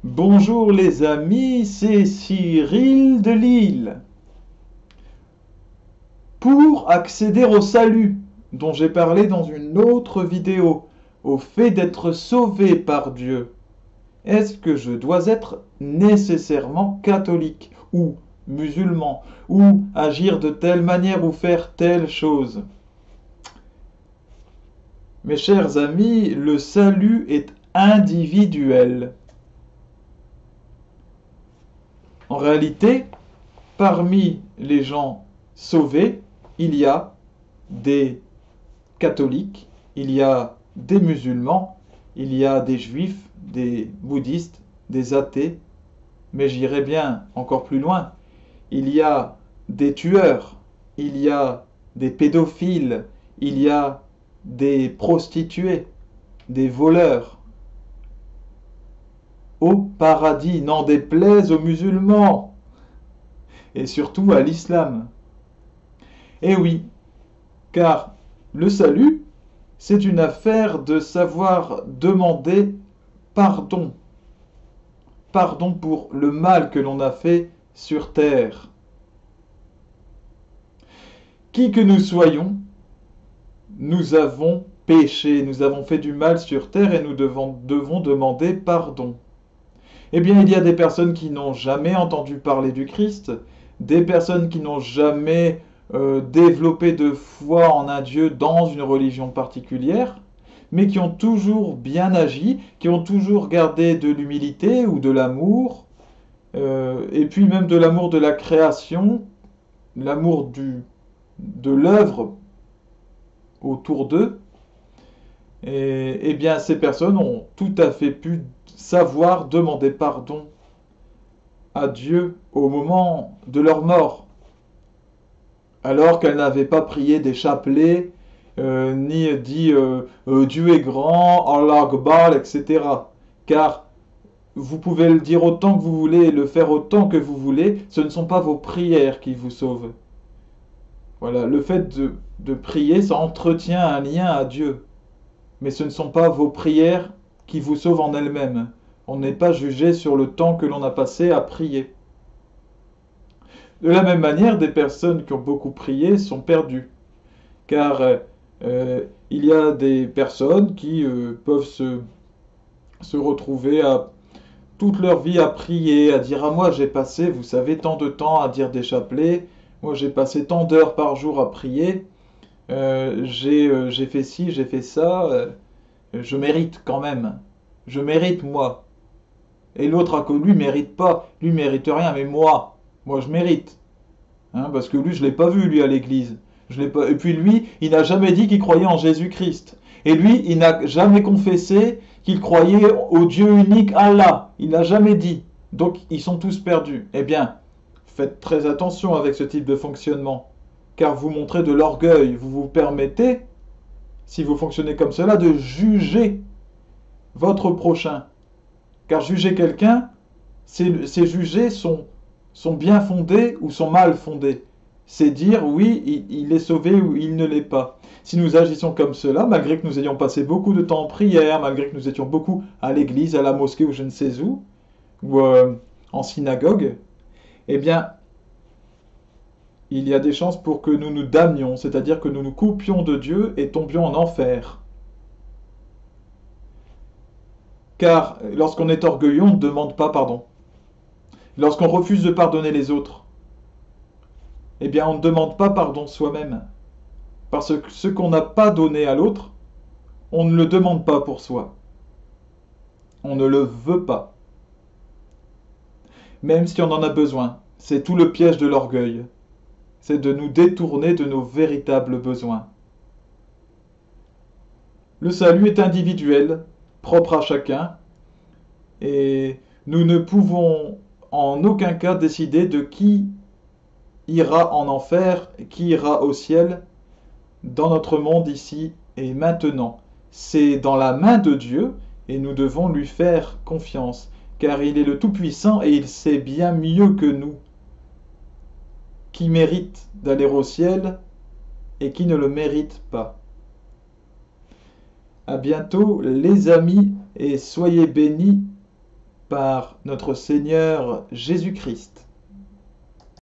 Bonjour les amis, c'est Cyril de Lille. Pour accéder au salut, dont j'ai parlé dans une autre vidéo, au fait d'être sauvé par Dieu, est-ce que je dois être nécessairement catholique ou musulman ou agir de telle manière ou faire telle chose? Mes chers amis, le salut est individuel. En réalité, parmi les gens sauvés, il y a des catholiques, il y a des musulmans, il y a des juifs, des bouddhistes, des athées, mais j'irai bien encore plus loin. Il y a des tueurs, il y a des pédophiles, il y a des prostituées, des voleurs. Au paradis, n'en déplaise aux musulmans et surtout à l'islam. Eh oui, car le salut, c'est une affaire de savoir demander pardon. Pardon pour le mal que l'on a fait sur terre. Qui que nous soyons, nous avons péché, nous avons fait du mal sur terre et nous devons demander pardon. Eh bien, il y a des personnes qui n'ont jamais entendu parler du Christ, des personnes qui n'ont jamais développé de foi en un Dieu dans une religion particulière, mais qui ont toujours bien agi, qui ont toujours gardé de l'humilité ou de l'amour, et puis même de l'amour de la création, l'amour de l'œuvre autour d'eux. Et bien, ces personnes ont tout à fait pu savoir demander pardon à Dieu au moment de leur mort, alors qu'elles n'avaient pas prié des chapelets, ni dit Dieu est grand, Allah Akbar, etc. Car vous pouvez le dire autant que vous voulez, le faire autant que vous voulez, ce ne sont pas vos prières qui vous sauvent. Voilà, le fait de prier, ça entretient un lien à Dieu. Mais ce ne sont pas vos prières qui vous sauvent en elles-mêmes. On n'est pas jugé sur le temps que l'on a passé à prier. De la même manière, des personnes qui ont beaucoup prié sont perdues, car il y a des personnes qui peuvent se retrouver à toute leur vie à prier, à dire ah moi j'ai passé, vous savez, tant de temps à dire des chapelets, moi j'ai passé tant d'heures par jour à prier, j'ai fait ci, j'ai fait ça, je mérite quand même, je mérite moi. Et l'autre à côté, lui mérite pas, lui mérite rien, mais moi je mérite. Hein, parce que lui, je ne l'ai pas vu, lui, à l'église. Je l'ai pas... Et puis lui, il n'a jamais dit qu'il croyait en Jésus-Christ. Et lui, il n'a jamais confessé qu'il croyait au Dieu unique Allah. Il n'a jamais dit. Donc, ils sont tous perdus. Eh bien, faites très attention avec ce type de fonctionnement. Car vous montrez de l'orgueil. Vous vous permettez, si vous fonctionnez comme cela, de juger votre prochain. Car juger quelqu'un, c'est juger son bien fondé ou son mal fondé. C'est dire oui, il est sauvé ou il ne l'est pas. Si nous agissons comme cela, malgré que nous ayons passé beaucoup de temps en prière, malgré que nous étions beaucoup à l'église, à la mosquée ou je ne sais où, ou en synagogue, eh bien, il y a des chances pour que nous nous damnions, c'est-à-dire que nous nous coupions de Dieu et tombions en enfer. Car lorsqu'on est orgueilleux, on ne demande pas pardon. Lorsqu'on refuse de pardonner les autres, eh bien, on ne demande pas pardon soi-même. Parce que ce qu'on n'a pas donné à l'autre, on ne le demande pas pour soi. On ne le veut pas. Même si on en a besoin. C'est tout le piège de l'orgueil. C'est de nous détourner de nos véritables besoins. Le salut est individuel, propre à chacun, et nous ne pouvons en aucun cas décider de qui ira en enfer, qui ira au ciel, dans notre monde ici et maintenant. C'est dans la main de Dieu et nous devons lui faire confiance, car il est le Tout-Puissant et il sait bien mieux que nous qui mérite d'aller au ciel et qui ne le mérite pas. À bientôt les amis et soyez bénis par notre Seigneur Jésus-Christ.